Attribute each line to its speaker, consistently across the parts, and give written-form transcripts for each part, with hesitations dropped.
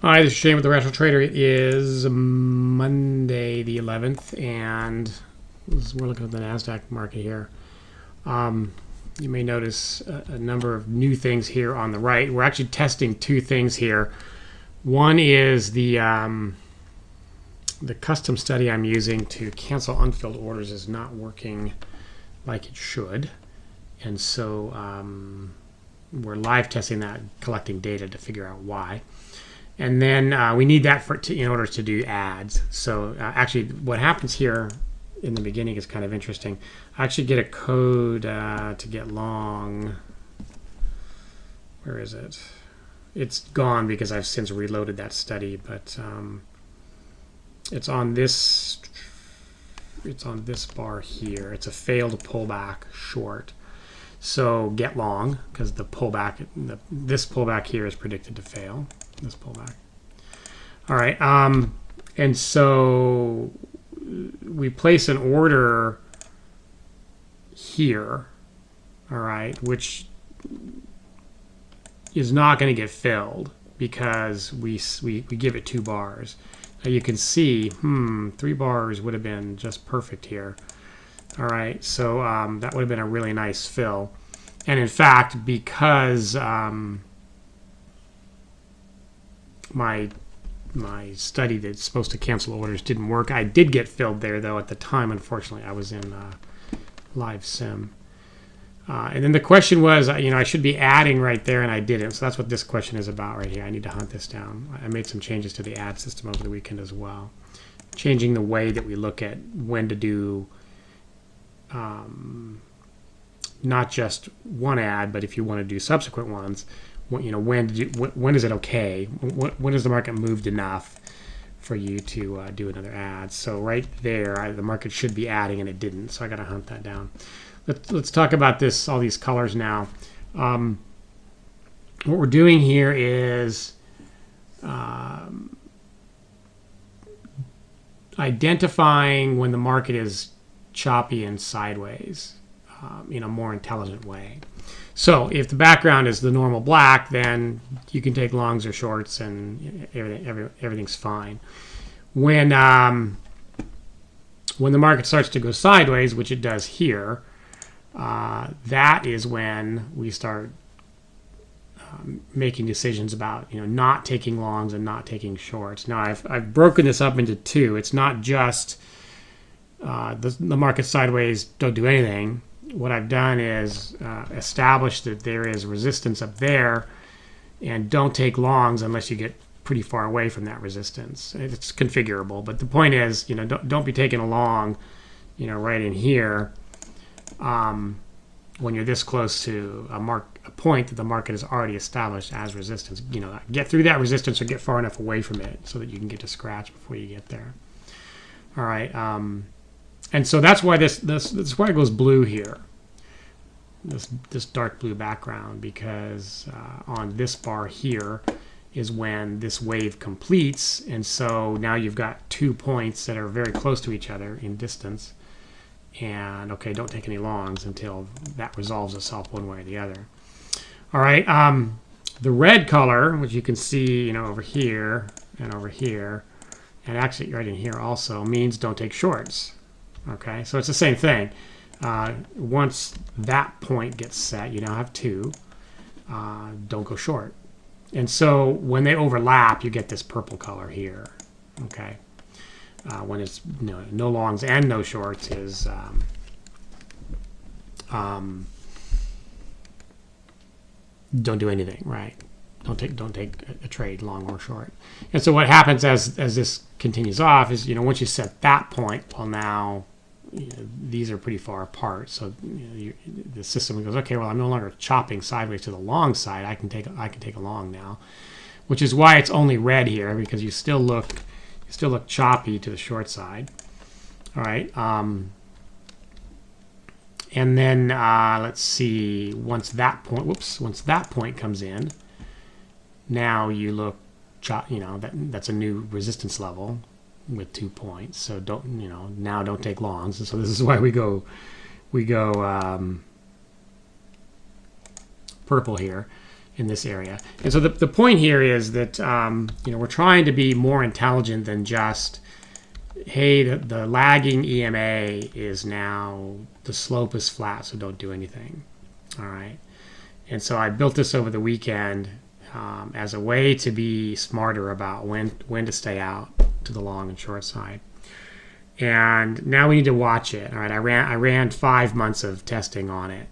Speaker 1: Hi, this is Shane with the Rational Trader. It is Monday the 11th, and we're looking at the NASDAQ market here. You may notice a number of new things here on the right. We're actually testing two things here. One is the custom study I'm using to cancel unfilled orders is not working like it should, and so we're live testing that, collecting data to figure out why. And then we need that in order to do ads. So actually what happens here in the beginning is kind of interesting. I actually get a code to get long. Where is it? It's gone because I've since reloaded that study, but it's on this bar here. It's a failed pullback short. So get long, because the pullback, this pullback here is predicted to fail. This pullback. All right, and so we place an order here, all right, which is not going to get filled because we give it 2 bars. Now you can see, 3 bars would have been just perfect here. All right, so that would have been a really nice fill. And in fact, because my study that's supposed to cancel orders didn't work, I did get filled there, though, at the time. Unfortunately, I was in live sim. And then the question was, I should be adding right there, and I didn't. So that's what this question is about right here. I need to hunt this down. I made some changes to the ad system over the weekend as well, changing the way that we look at when to do not just one ad, but if you want to do subsequent ones, when is it okay? When has the market moved enough for you to do another ad? So right there, the market should be adding, and it didn't. So I got to hunt that down. Let's talk about this. All these colors now. What we're doing here is identifying when the market is choppy and sideways in a more intelligent way. So if the background is the normal black, then you can take longs or shorts, and everything's fine. When the market starts to go sideways, which it does here, that is when we start making decisions about not taking longs and not taking shorts. Now I've broken this up into 2. It's not just the market sideways, don't do anything. What I've done is establish that there is resistance up there, and don't take longs unless you get pretty far away from that resistance. It's configurable, but the point is, don't be taking a long, right in here when you're this close to a point that the market has already established as resistance. Get through that resistance or get far enough away from it so that you can get to scratch before you get there. All right. And so that's why this is why it goes blue here, this dark blue background, because on this bar here is when this wave completes, and so now you've got 2 points that are very close to each other in distance, and okay, don't take any longs until that resolves itself one way or the other. All right, the red color, which you can see over here and over here, and actually right in here also, means don't take shorts. Okay, so it's the same thing. Once that point gets set, you now have 2. Don't go short. And so when they overlap, you get this purple color here. Okay, when it's no longs and no shorts is don't do anything, right? Don't take a trade, long or short. And so what happens as this continues off is once you set that point, well, now these are pretty far apart. So the system goes, okay, well, I'm no longer chopping sideways to the long side. I can take a long now, which is why it's only red here, because you still look choppy to the short side. All right. And then let's see. Once that point comes in, now you look that's a new resistance level with 2 points. So now don't take longs. And so this is why we go purple here. in this area. And so the point here is that we're trying to be more intelligent than just, hey, the lagging EMA is now, the slope is flat, so don't do anything. All right. And so I built this over the weekend as a way to be smarter about when to stay out to the long and short side. And now we need to watch it. All right. I ran 5 months of testing on it.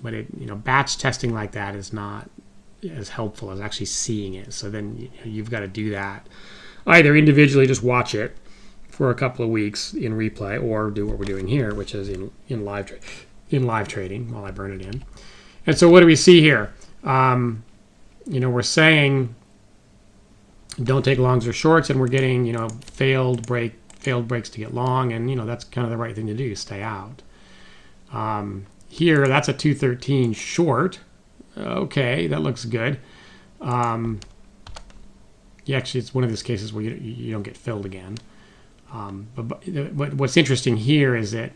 Speaker 1: But batch testing like that is not as helpful as actually seeing it. So then you've got to do that. Either individually just watch it for a couple of weeks in replay, or do what we're doing here, which is in live trading while I burn it in. And so what do we see here? We're saying don't take longs or shorts, and we're getting failed breaks to get long, and that's kind of the right thing to do. Stay out. Here, that's a 213 short. Okay, that looks good. Actually, it's one of those cases where you don't get filled again. But what's interesting here is that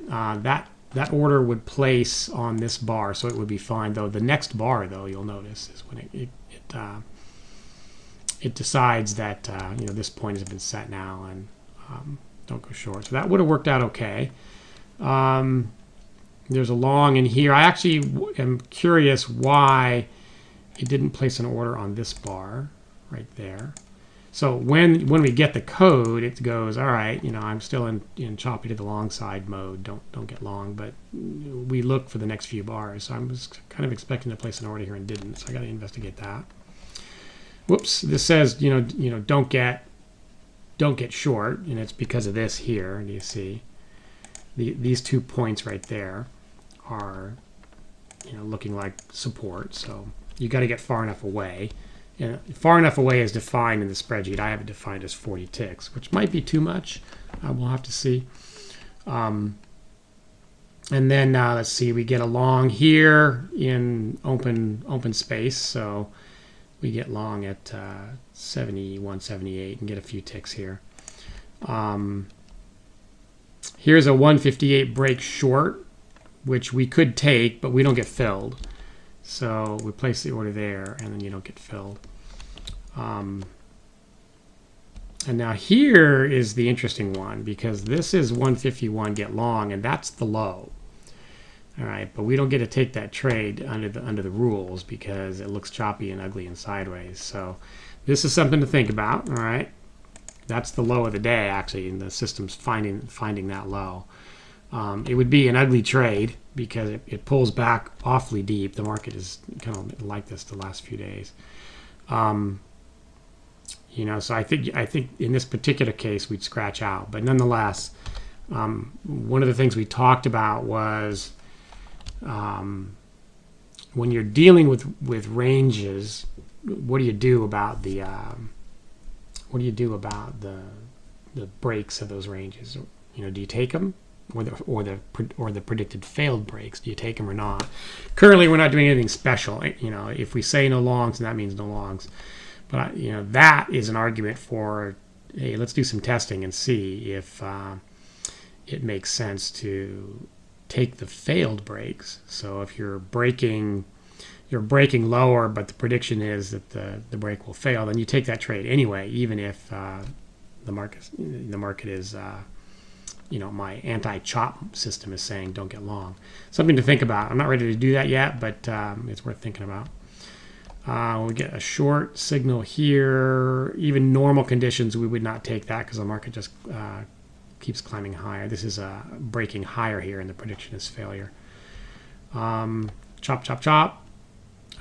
Speaker 1: that order would place on this bar, so it would be fine. Though the next bar, though, you'll notice, is when it decides that this point has been set now, and don't go short. So that would have worked out okay. There's a long in here. I actually am curious why it didn't place an order on this bar right there. So when we get the code, it goes, all right, I'm still in choppy to the long side mode. Don't get long, but we look for the next few bars. So I was kind of expecting to place an order here and didn't. So I got to investigate that. Whoops! This says don't get short, and it's because of this here. Do you see? These 2 points right there are looking like support, so you got to get far enough away, and far enough away is defined in the spreadsheet. I have it defined as 40 ticks, which might be too much. We'll have to see. And then let's see, we get a long here in open space, so we get long at 71, 78 and get a few ticks here. Here's a 158 break short, which we could take, but we don't get filled. So we place the order there, and then you don't get filled. And now here is the interesting one, because this is 151 get long, and that's the low. All right, but we don't get to take that trade under the rules because it looks choppy and ugly and sideways. So this is something to think about. All right. That's the low of the day, actually, and the system's finding that low. It would be an ugly trade because it pulls back awfully deep. The market is kind of like this the last few days. So I think in this particular case we'd scratch out. But nonetheless, one of the things we talked about was when you're dealing with ranges, what do you do about the breaks of those ranges? Do you take them, or the predicted failed breaks? Do you take them or not? Currently, we're not doing anything special. If we say no longs, then that means no longs. But that is an argument for, hey, let's do some testing and see if it makes sense to take the failed breaks. So if you're breaking lower, but the prediction is that the break will fail, then you take that trade anyway, even if the market is my anti-chop system is saying don't get long. Something to think about. I'm not ready to do that yet, but it's worth thinking about. We get a short signal here. Even normal conditions, we would not take that because the market just keeps climbing higher. This is breaking higher here, and the prediction is failure. Chop, chop, chop.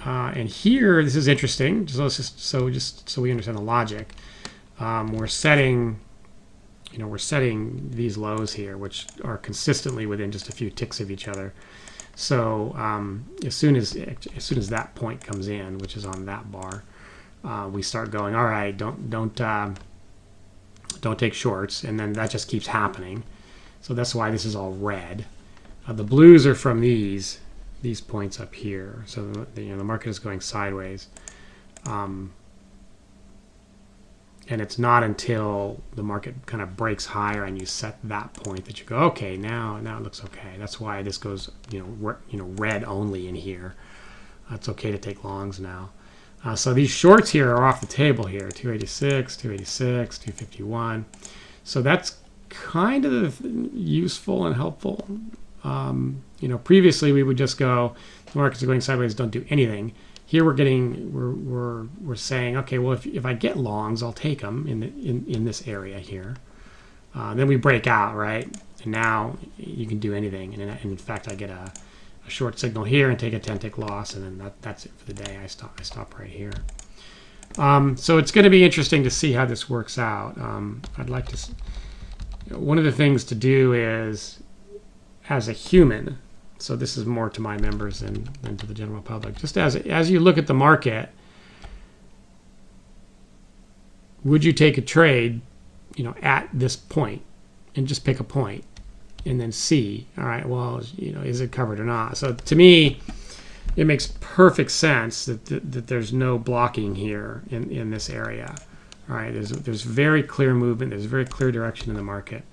Speaker 1: And here, this is interesting. Just so we understand the logic. We're setting these lows here, which are consistently within just a few ticks of each other. So as soon as that point comes in, which is on that bar, we start going, all right, don't take shorts, and then that just keeps happening. So that's why this is all red. The blues are from these points up here. So the market is going sideways. And it's not until the market kind of breaks higher and you set that point that you go, okay, now it looks okay. That's why this goes, red only in here. It's okay to take longs now. So these shorts here are off the table here, 286, 286, 251. So that's kind of useful and helpful. Previously we would just go, the markets are going sideways, don't do anything. Here we're saying, okay, well, if I get longs, I'll take them in this area here. Then we break out, right? And now you can do anything. And in fact, I get a short signal here and take a 10-tick loss, and then that's it for the day. I stop right here. So it's going to be interesting to see how this works out. I'd like to. One of the things to do is, as a human, so this is more to my members than to the general public. Just as you look at the market, would you take a trade, at this point, and just pick a point? And then see, all right, well, is it covered or not? So to me, it makes perfect sense that there's no blocking here in this area. All right, there's very clear movement. There's very clear direction in the market.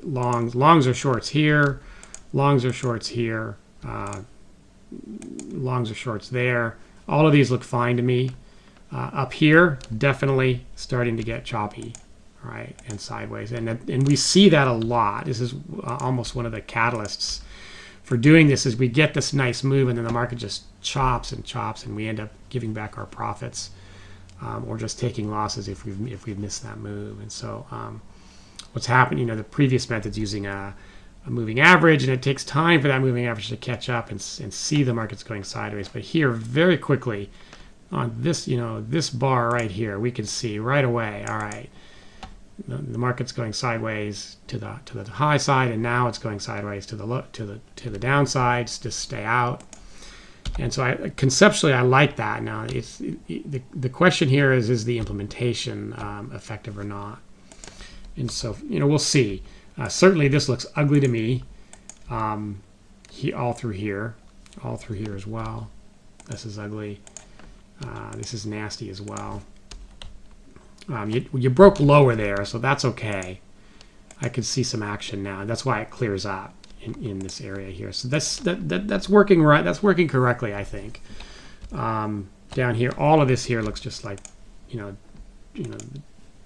Speaker 1: Longs are shorts here. Longs are shorts here. Longs are shorts there. All of these look fine to me. Up here, definitely starting to get choppy. Right, and sideways, and we see that a lot. This is almost one of the catalysts for doing this. Is we get this nice move, and then the market just chops, and we end up giving back our profits, or just taking losses if we've missed that move. And so, what's happened? The previous method's using a moving average, and it takes time for that moving average to catch up and see the markets going sideways. But here, very quickly, on this, this bar right here, we can see right away. All right. The market's going sideways to the high side, and now it's going sideways to the downside. Just stay out. And so conceptually I like that. Now the question here is the implementation effective or not? And so we'll see. Certainly this looks ugly to me. All through here as well. This is ugly. This is nasty as well. You broke lower there, so that's okay. I can see some action now. That's why it clears up in this area here. So that's working right. That's working correctly, I think. Down here, all of this here looks just like,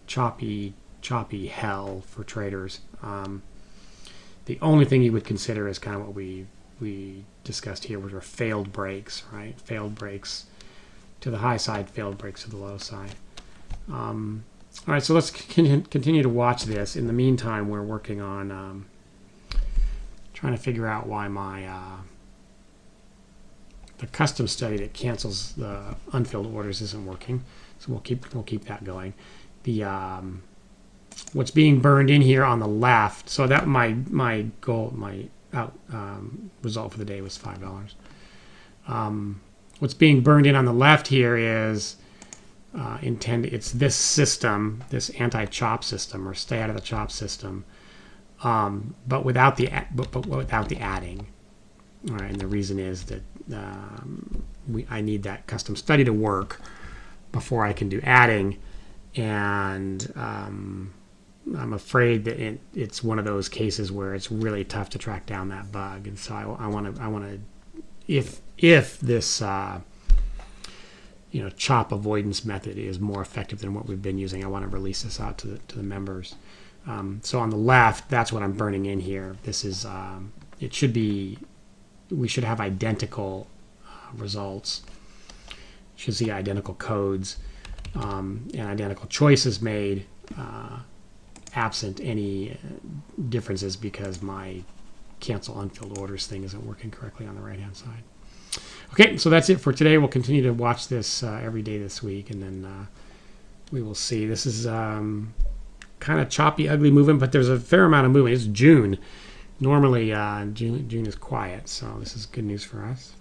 Speaker 1: choppy hell for traders. The only thing you would consider is kind of what we discussed here, which are failed breaks, right? Failed breaks to the high side, failed breaks to the low side. All right, so let's continue to watch this. In the meantime, we're working on trying to figure out why my the custom study that cancels the unfilled orders isn't working. So we'll keep that going. The what's being burned in here on the left. So that my goal, my result for the day was $5. What's being burned in on the left here is it's this system, this anti-chop system, or stay out of the chop system, but without the adding. All right, and the reason is that I need that custom study to work before I can do adding, and I'm afraid that it's one of those cases where it's really tough to track down that bug, and so I want to if this chop avoidance method is more effective than what we've been using, I want to release this out to the members. So on the left, that's what I'm burning in here. This is it should be. We should have identical results. Should see identical codes and identical choices made, absent any differences because my cancel unfilled orders thing isn't working correctly on the right hand side. Okay, so that's it for today. We'll continue to watch this every day this week, and then we will see. This is kind of choppy, ugly movement, but there's a fair amount of movement. It's June. Normally, June is quiet, so this is good news for us.